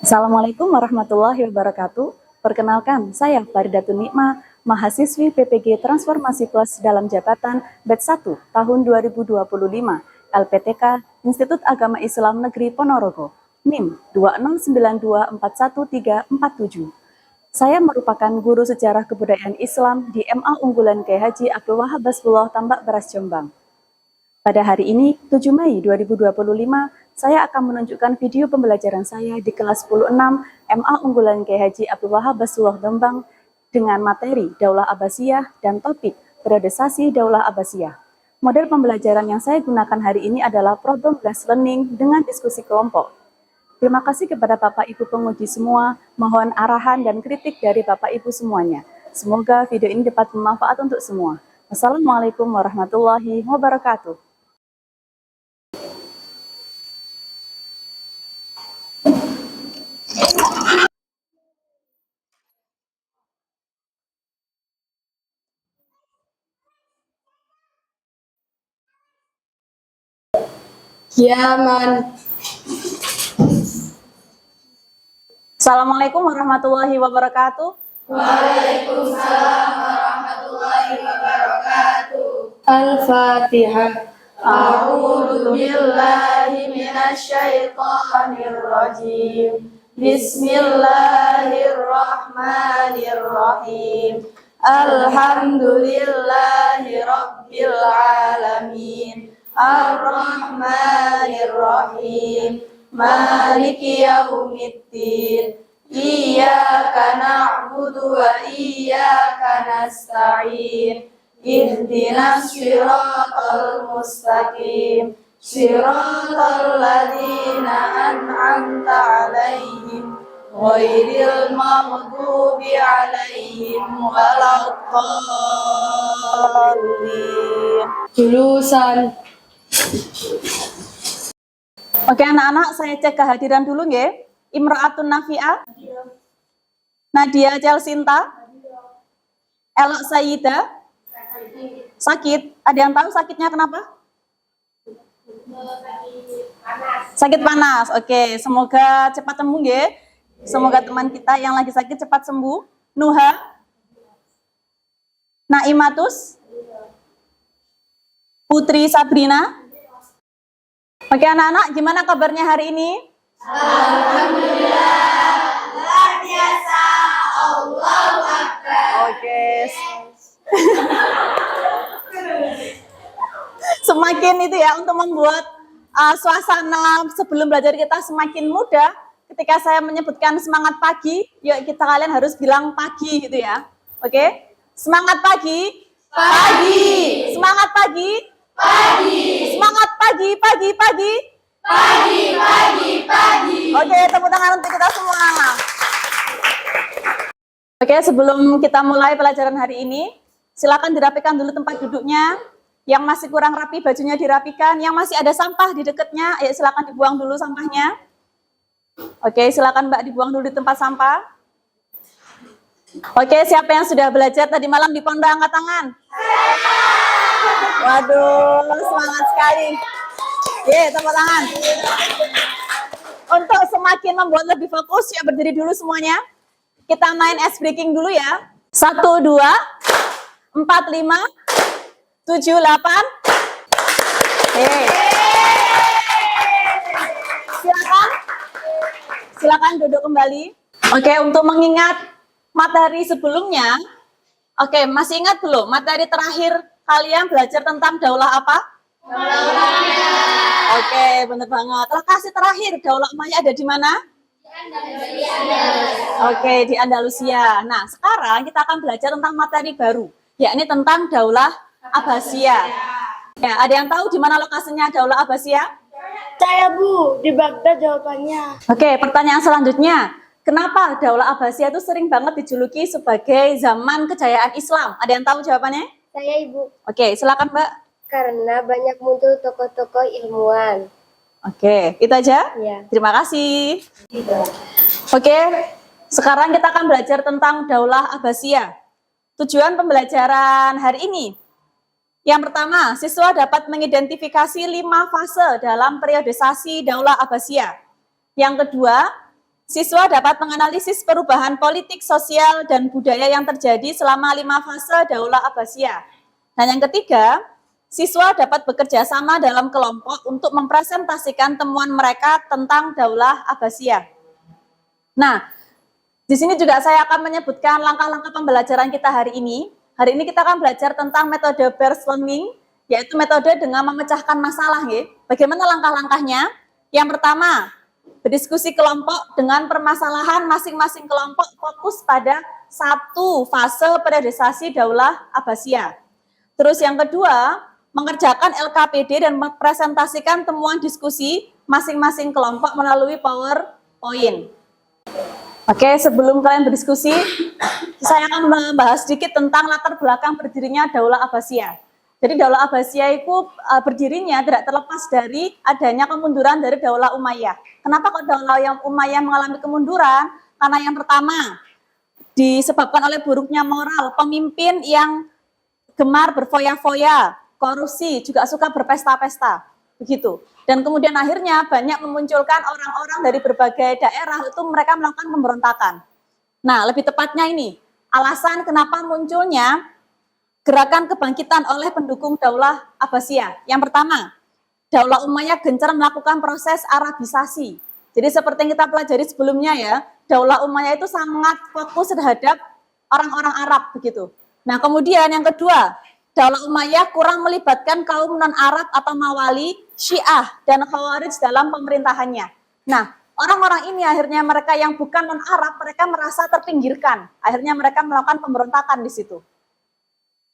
Assalamualaikum warahmatullahi wabarakatuh. Perkenalkan, saya Faridatun Nikmah, mahasiswi PPG Transformasi Plus dalam jabatan Batch 1 tahun 2025, LPTK Institut Agama Islam Negeri Ponorogo, NIM 209241347. Saya merupakan guru sejarah kebudayaan Islam di MA Unggulan Kiai Haji Abdul Wahab Basbullah Tambak Beras Jombang. Pada hari ini, 7 Mei 2025, saya akan menunjukkan video pembelajaran saya di kelas 10-6 MA Unggulan Kiai Haji Abdul Wahab Basbullah Jombang dengan materi Daulah Abbasiyah dan topik Periodisasi Daulah Abbasiyah. Model pembelajaran yang saya gunakan hari ini adalah problem-based learning dengan diskusi kelompok. Terima kasih kepada Bapak Ibu penguji semua, mohon arahan dan kritik dari Bapak Ibu semuanya. Semoga video ini dapat bermanfaat untuk semua. Wassalamualaikum warahmatullahi wabarakatuh. Yaman. Assalamualaikum warahmatullahi wabarakatuh. Waalaikumsalam warahmatullahi wabarakatuh. Al-Fatihah. A'udzu billahi minasy syaithanir rajim. Bismillahirrahmanirrahim. Alhamdulillahi rabbil alamin. Ar-Rahmanir-Rahim, Maliki Yaumiddin, Iyyaka na'budu wa iyyaka nasta'in, Ihdinas siratal mustaqim, siratal ladzina an'amta 'alaihim, ghairil maghdubi 'alaihim waladdallin. Julusan. Oke anak-anak, saya cek kehadiran dulu ya. Imra'atun Nafi'ah, Nadia Celsinta, Elok Sayida, sakit. Ada yang tahu sakitnya kenapa? Sakit panas. Oke, semoga cepat sembuh ya. Semoga teman kita yang lagi sakit cepat sembuh. Nuha, Naimatus, Putri Sabrina. Oke anak-anak, gimana kabarnya hari ini? Alhamdulillah, luar biasa, Allahu Akbar. Oke. Semakin itu ya, untuk membuat suasana sebelum belajar kita semakin mudah, ketika saya menyebutkan semangat pagi, yuk kita kalian harus bilang pagi gitu ya. Oke? Semangat pagi. Pagi. Semangat pagi. Pagi. Semangat pagi, pagi, pagi. Pagi, pagi, pagi. Oke, tepuk tangan untuk kita semua. Oke, sebelum kita mulai pelajaran hari ini, silakan dirapikan dulu tempat duduknya. Yang masih kurang rapi, bajunya dirapikan. Yang masih ada sampah di dekatnya, ayo silakan dibuang dulu sampahnya. Oke, silakan Mbak dibuang dulu di tempat sampah. Oke, siapa yang sudah belajar tadi malam di pondok angkat tangan? Waduh, semangat sekali. Ye, tepuk tangan. Untuk semakin membuat lebih fokus, ya berdiri dulu semuanya. Kita main ice breaking dulu ya. 1, 2, 4, 5, 7, 8. Silakan duduk kembali. Oke, untuk mengingat materi sebelumnya, oke, masih ingat belum materi terakhir kalian belajar tentang daulah apa? Daulah Umayyah. Oke, bener banget. Lokasi terakhir daulah Umayyah ada di mana? Oke, di Andalusia. Nah, sekarang kita akan belajar tentang materi baru, yakni tentang daulah Abbasiyah. Ya, ada yang tahu di mana lokasinya daulah Abbasiyah? Saya Bu, di Baghdad jawabannya. Oke, pertanyaan selanjutnya. Kenapa daulah Abbasiyah itu sering banget dijuluki sebagai zaman kejayaan Islam? Ada yang tahu jawabannya? Saya Ibu. Oke, silakan Mbak. Karena banyak muncul tokoh-tokoh ilmuwan. Oke, itu aja? Ya. Terima kasih. Oke, sekarang kita akan belajar tentang daulah Abbasiyah. Tujuan pembelajaran hari ini Yang pertama, siswa dapat mengidentifikasi 5 fase dalam periodisasi Daulah Abbasiyah. Yang kedua, siswa dapat menganalisis perubahan politik, sosial, dan budaya yang terjadi selama 5 fase Daulah Abbasiyah. Dan yang ketiga, siswa dapat bekerja sama dalam kelompok untuk mempresentasikan temuan mereka tentang Daulah Abbasiyah. Nah, di sini juga saya akan menyebutkan langkah-langkah pembelajaran kita hari ini. Hari ini kita akan belajar tentang metode brainstorming, yaitu metode dengan memecahkan masalah. Ya. Bagaimana langkah-langkahnya? Yang pertama, berdiskusi kelompok dengan permasalahan masing-masing kelompok fokus pada satu fase periodisasi Daulah Abbasiyah. Terus yang kedua, mengerjakan LKPD dan mempresentasikan temuan diskusi masing-masing kelompok melalui PowerPoint. Oke, sebelum kalian berdiskusi, saya akan membahas sedikit tentang latar belakang berdirinya Daulah Abbasiyah. Jadi Daulah Abbasiyah itu berdirinya tidak terlepas dari adanya kemunduran dari Daulah Umayyah. Kenapa kok Daulah Umayyah mengalami kemunduran? Karena yang pertama, disebabkan oleh buruknya moral pemimpin yang gemar berfoya-foya, korupsi, juga suka berpesta-pesta. Begitu. Dan kemudian akhirnya banyak memunculkan orang-orang dari berbagai daerah itu mereka melakukan pemberontakan. Nah, lebih tepatnya ini, alasan kenapa munculnya gerakan kebangkitan oleh pendukung Daulah Abbasiyah. Yang pertama, Daulah Umayyah gencar melakukan proses Arabisasi. Jadi seperti yang kita pelajari sebelumnya ya, Daulah Umayyah itu sangat fokus terhadap orang-orang Arab begitu. Nah, kemudian yang kedua, Daulah Umayyah kurang melibatkan kaum non-Arab atau Mawali, Syiah, dan Khawarij dalam pemerintahannya. Nah, orang-orang ini akhirnya mereka yang bukan non-Arab, mereka merasa terpinggirkan. Akhirnya mereka melakukan pemberontakan di situ.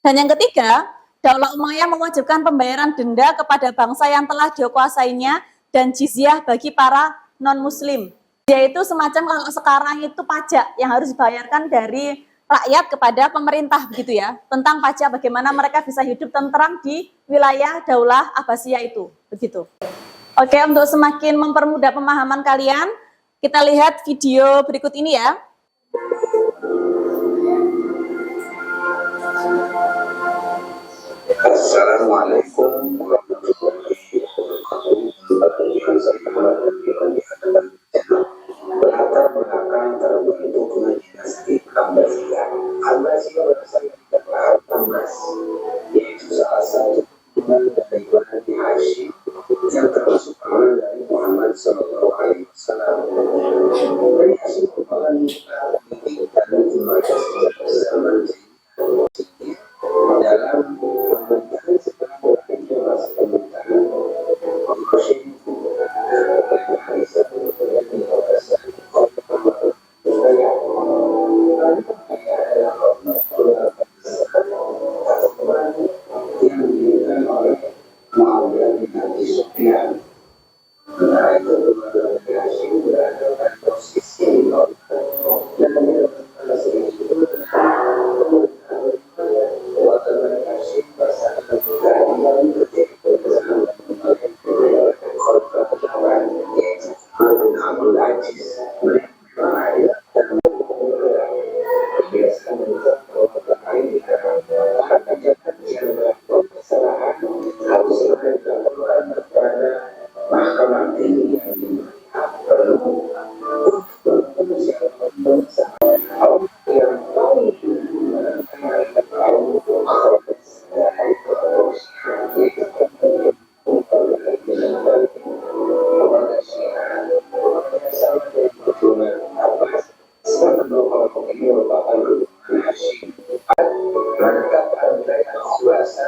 Dan yang ketiga, Daulah Umayyah mewajibkan pembayaran denda kepada bangsa yang telah dikuasainya dan jizyah bagi para non-muslim. Yaitu semacam kalau sekarang itu pajak yang harus dibayarkan dari rakyat kepada pemerintah begitu ya, tentang pajak bagaimana mereka bisa hidup tentram di wilayah Daulah Abbasiyah itu, begitu. Oke, untuk semakin mempermudah pemahaman kalian, kita lihat video berikut ini ya. Assalamualaikum warahmatullahi wabarakatuh. Latar belakang terbentuknya dinasti Abbasiyah. Abbasiyah berasal dari kata Abbas, yaitu salah satu turunan dari Bani Hashim yang termasuk paman dari Muhammad Sallallahu Alaihi Wasallam. Bani Hashim merupakan politik dan lembaga sejak zaman Jahiliyah dalam pemerintahan setelah berakhirnya masa pemerintahan Hashim.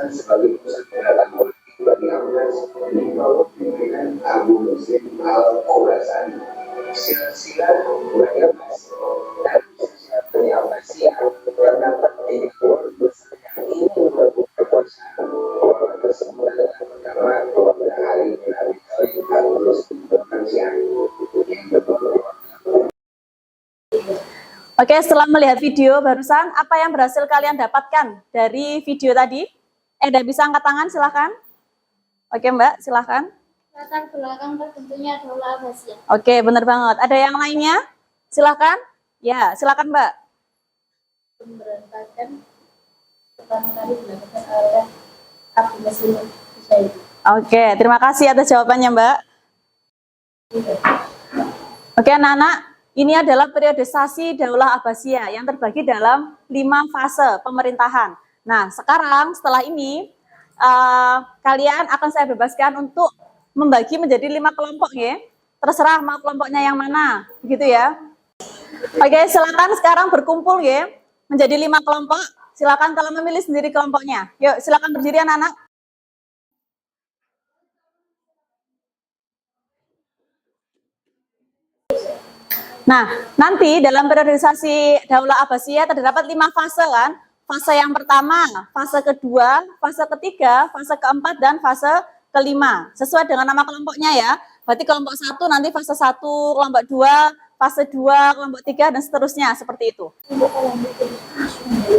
Sebagai pusat gerakan politik Bani Abbas di bawah pimpinan Abu Muslim Al-Khurasani. Silsilah Bani Abbas dan silsilah Bani Abbasiyah terdapat di keluarga besar yang ingin merebut kekuasaan. Keluarga tersebut adalah pertama keluarga Ali bin Abi Thalib Al-Muslim Al-Ansiyah, yang kedua. Oke, setelah melihat video barusan, apa yang berhasil kalian dapatkan dari video tadi? Udah bisa angkat tangan, silahkan. Oke Mbak, silahkan. Latar belakang terbentuknya Daulah Abbasiyah. Oke, benar banget. Ada yang lainnya? Silahkan. Ya, silahkan Mbak. Pemberontakan pertama kali dilakukan oleh Oke, terima kasih atas jawabannya, Mbak. Oke, anak-anak, ini adalah periodisasi Daulah Abbasiyah yang terbagi dalam 5 fase pemerintahan. Nah, sekarang setelah ini kalian akan saya bebaskan untuk membagi menjadi 5 kelompok, ya. Terserah mau kelompoknya yang mana, begitu ya. Oke, silakan sekarang berkumpul, ya, menjadi 5 kelompok. Silakan kalau memilih sendiri kelompoknya. Yuk, silakan berdiri anak-anak. Nah, nanti dalam periodisasi Daulah Abbasiyah terdapat 5 fase kan? Fase yang pertama, fase kedua, fase ketiga, fase keempat, dan fase kelima. Sesuai dengan nama kelompoknya ya. Berarti kelompok 1 nanti fase 1, kelompok 2, fase 2, kelompok 3, dan seterusnya seperti itu.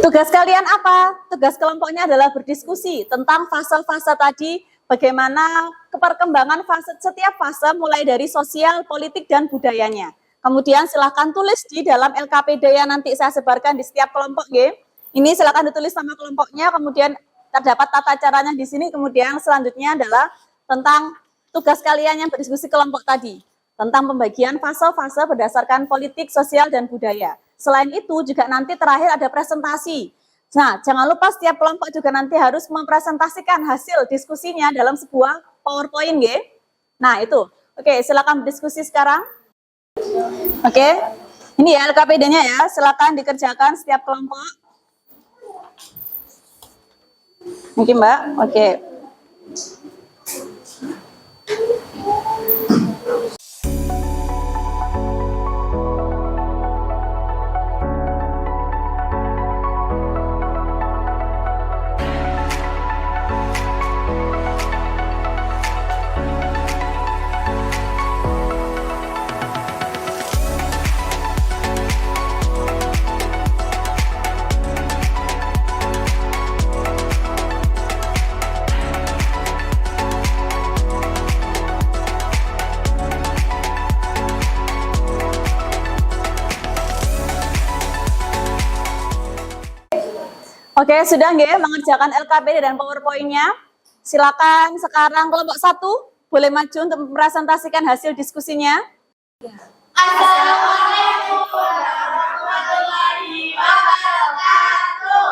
Tugas kalian apa? Tugas kelompoknya adalah berdiskusi tentang fase-fase tadi, bagaimana keperkembangan fase setiap fase mulai dari sosial, politik, dan budayanya. Kemudian silahkan tulis di dalam LKPD yang nanti saya sebarkan di setiap kelompok, ya. Ini silahkan ditulis nama kelompoknya, kemudian terdapat tata caranya di sini, kemudian selanjutnya adalah tentang tugas kalian yang berdiskusi kelompok tadi, tentang pembagian fase-fase berdasarkan politik, sosial, dan budaya. Selain itu juga nanti terakhir ada presentasi. Nah, jangan lupa setiap kelompok juga nanti harus mempresentasikan hasil diskusinya dalam sebuah PowerPoint, ya. Nah, itu. Oke, silakan berdiskusi sekarang. Oke, ini ya LKPD-nya ya, silakan dikerjakan setiap kelompok. Mungkin Mbak, oke. Oke, sudah nggih mengerjakan LKPD dan PowerPoint-nya? Silakan sekarang kelompok 1 boleh maju untuk mempresentasikan hasil diskusinya. Assalamualaikum warahmatullahi wabarakatuh.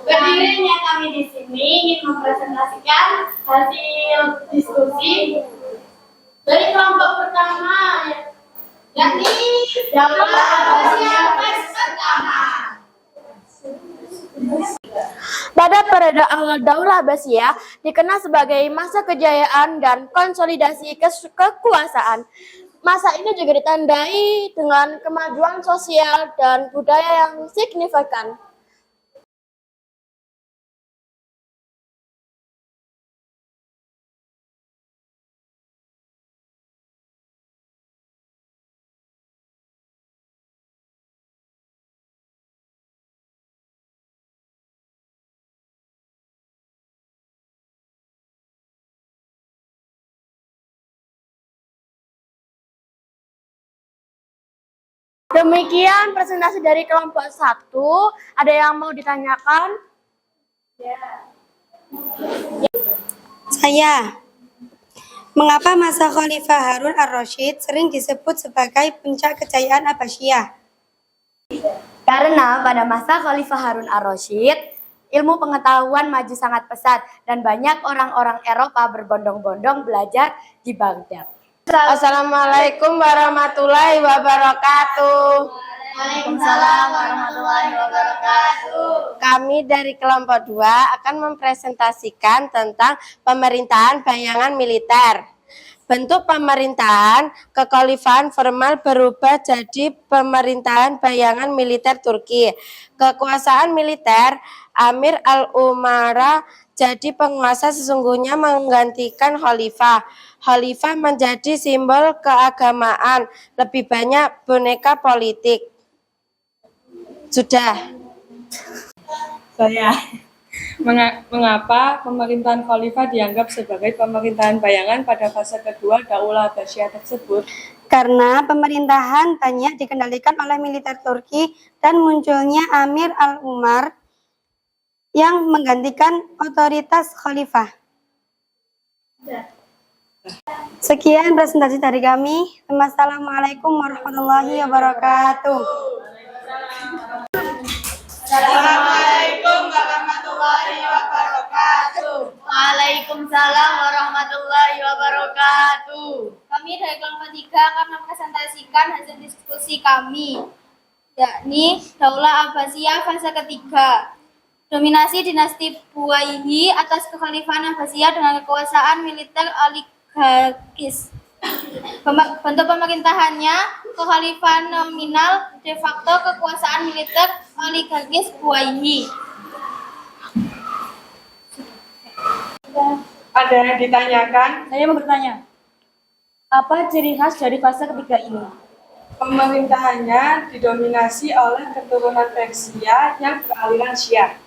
Berdirinya kami di sini ingin mempresentasikan hasil diskusi dari kelompok pertama, yakni Daulah Abbasiyah pertama. Pada periode awal Daulah Abbasiyah dikenal sebagai masa kejayaan dan konsolidasi kekuasaan. Masa ini juga ditandai dengan kemajuan sosial dan budaya yang signifikan. Demikian presentasi dari kelompok 1. Ada yang mau ditanyakan? Saya. Mengapa masa Khalifah Harun ar-Rasyid sering disebut sebagai puncak kejayaan Abbasiyah? Karena pada masa Khalifah Harun ar-Rasyid, ilmu pengetahuan maju sangat pesat dan banyak orang-orang Eropa berbondong-bondong belajar di Baghdad. Assalamualaikum warahmatullahi wabarakatuh. Waalaikumsalam warahmatullahi wabarakatuh. Kami dari kelompok 2 akan mempresentasikan tentang pemerintahan bayangan militer. Bentuk pemerintahan kekhalifahan formal berubah jadi pemerintahan bayangan militer Turki. Kekuasaan militer Amir al-Umara jadi penguasa sesungguhnya menggantikan khalifah. Khalifah menjadi simbol keagamaan, lebih banyak boneka politik. Sudah. Saya. Mengapa pemerintahan khalifah dianggap sebagai pemerintahan bayangan pada fase kedua Daulah Abbasiyah tersebut? karena pemerintahan banyak dikendalikan oleh militer Turki dan munculnya Amir al-Umar yang menggantikan otoritas khalifah. Sekian presentasi dari kami. Wassalamualaikum warahmatullahi wabarakatuh. Assalamualaikum warahmatullahi wabarakatuh. Waalaikumsalam warahmatullahi wabarakatuh. Kami dari kelompok 3 akan mempresentasikan hasil diskusi kami, yakni Daulah Abbasiyah fase ketiga. Dominasi dinasti Buwayhi atas kekhalifahan Abbasiyah dengan kekuasaan militer oligarkis. Bentuk pemerintahannya, kekhalifahan nominal, de facto kekuasaan militer oligarkis Buwayhi. Ada yang ditanyakan? Saya mau bertanya, apa ciri khas dari fase ketiga ini? Pemerintahannya didominasi oleh keturunan Persia yang beraliran Syiah.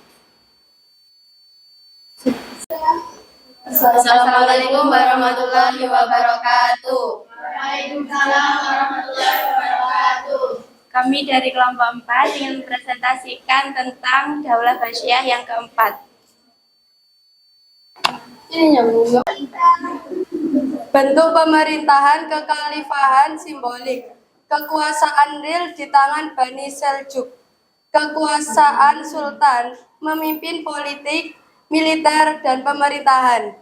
Assalamualaikum warahmatullahi wabarakatuh. Waalaikumsalam warahmatullahi wabarakatuh. Kami dari kelompok 4 ingin mempresentasikan tentang Daulah Abbasiyah yang keempat. Bentuk pemerintahan kekhalifahan simbolik. Kekuasaan real di tangan Bani Seljuk. Kekuasaan sultan memimpin politik, militer, dan pemerintahan.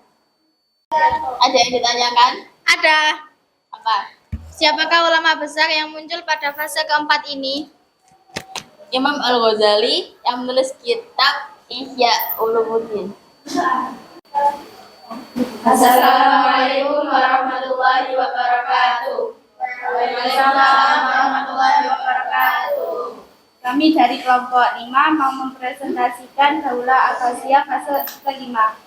Ada yang ditanyakan? Ada. Apa? Siapakah ulama besar yang muncul pada fase keempat ini? Imam Al-Ghazali yang menulis kitab Ihya Ulumuddin. Assalamualaikum warahmatullahi wabarakatuh. Waalaikumsalam warahmatullahi wabarakatuh. Kami dari kelompok 5 mau mempresentasikan Daulah Abbasiyah fase kelima.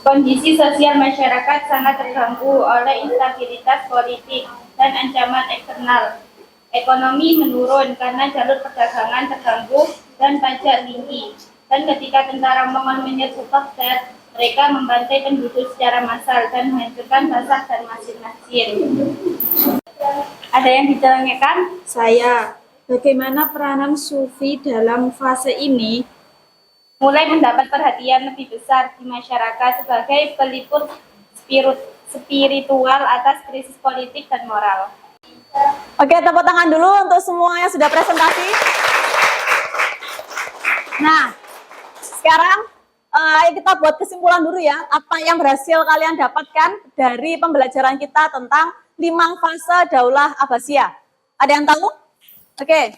Kondisi sosial masyarakat sangat terganggu oleh instabilitas politik dan ancaman eksternal. Ekonomi menurun karena jalur perdagangan terganggu dan pajak tinggi. Dan ketika tentara Mongol menyerbu Baghdad, mereka membantai penduduk secara massal dan menghancurkan pasar dan masjid-masjid. Ada yang ditanyakan? Saya, bagaimana peranan sufi dalam fase ini? Mulai mendapat perhatian lebih besar di masyarakat sebagai peliput spiritual atas krisis politik dan moral. Oke, tepuk tangan dulu untuk semua yang sudah presentasi. Nah, sekarang ayo kita buat kesimpulan dulu ya, apa yang berhasil kalian dapatkan dari pembelajaran kita tentang 5 fase Daulah Abbasiyah. Ada yang tahu? Oke.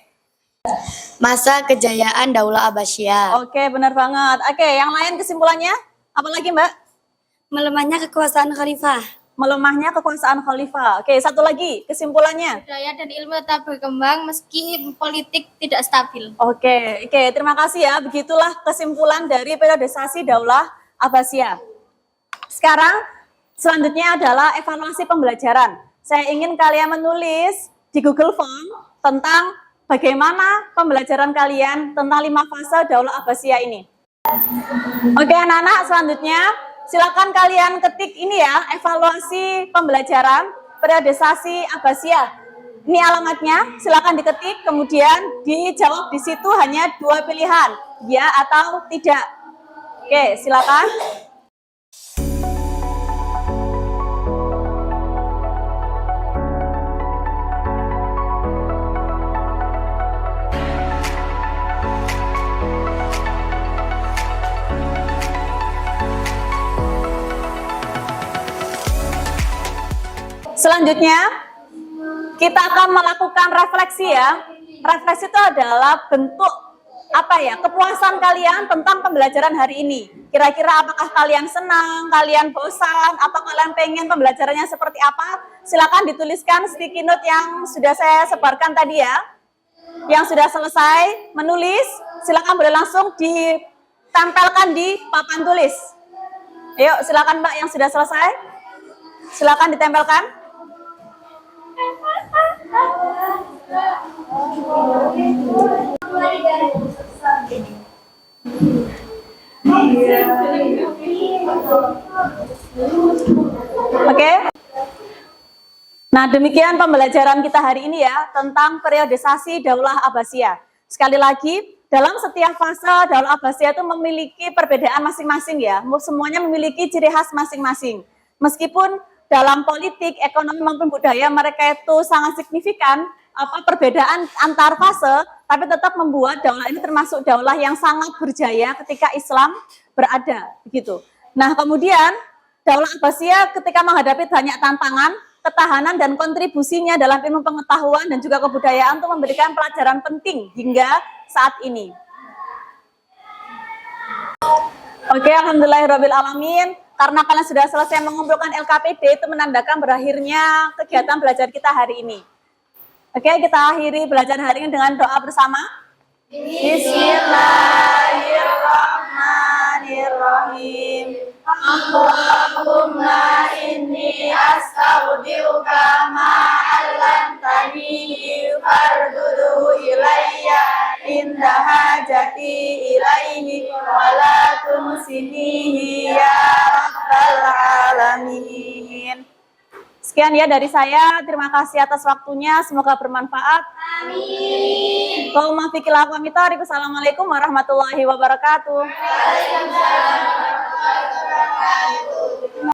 Masa kejayaan Daulah Abbasiyah. Oke, benar banget. Oke, yang lain kesimpulannya? Apa lagi, Mbak? Melemahnya kekuasaan khalifah. Melemahnya kekuasaan khalifah. Oke, satu lagi kesimpulannya. Budaya dan ilmu tetap berkembang meski politik tidak stabil. Oke, terima kasih ya. Begitulah kesimpulan dari periodisasi Daulah Abbasiyah. Sekarang, selanjutnya adalah evaluasi pembelajaran. Saya ingin kalian menulis di Google Form tentang bagaimana pembelajaran kalian tentang 5 fase Daulah Abbasiyah ini. Oke, anak-anak, selanjutnya silakan kalian ketik ini ya, evaluasi pembelajaran periodisasi Abbasiyah. Ini alamatnya, silakan diketik, kemudian dijawab di situ hanya 2 pilihan, ya atau tidak. Oke, silakan. Selanjutnya, kita akan melakukan refleksi ya. Refleksi itu adalah bentuk kepuasan kalian tentang pembelajaran hari ini. Kira-kira apakah kalian senang, kalian bosan, apa kalian pengen pembelajarannya seperti apa? Silakan dituliskan sticky note yang sudah saya sebarkan tadi ya. Yang sudah selesai menulis, silakan boleh langsung ditempelkan di papan tulis. Ayo, silakan Mbak yang sudah selesai. Silakan ditempelkan. Nah, demikian pembelajaran kita hari ini ya, tentang periodisasi Daulah Abbasiyah. Sekali lagi, dalam setiap fase Daulah Abbasiyah itu memiliki perbedaan masing-masing ya, semuanya memiliki ciri khas masing-masing. Meskipun dalam politik, ekonomi maupun budaya mereka itu sangat signifikan, perbedaan antar fase, tapi tetap membuat daulah ini termasuk daulah yang sangat berjaya ketika Islam berada, begitu. Nah, kemudian Daulah Abbasiyah ketika menghadapi banyak tantangan, ketahanan dan kontribusinya dalam ilmu pengetahuan dan juga kebudayaan untuk memberikan pelajaran penting hingga saat ini. Oke, alhamdulillahirabbil alamin. Karena kalian sudah selesai mengumpulkan LKPD, itu menandakan berakhirnya kegiatan belajar kita hari ini. Oke, kita akhiri belajar hari ini dengan doa bersama. Bismillahirrahmanirrahim. Allahumma inni astaudiuka ma'allamtani farduduhu ilayya inda hajati ilaihi wala tunsinihi ya rabbal alamin. Sekian ya dari saya, terima kasih atas waktunya, semoga bermanfaat. Amin. Assalamualaikum warahmatullahi wabarakatuh.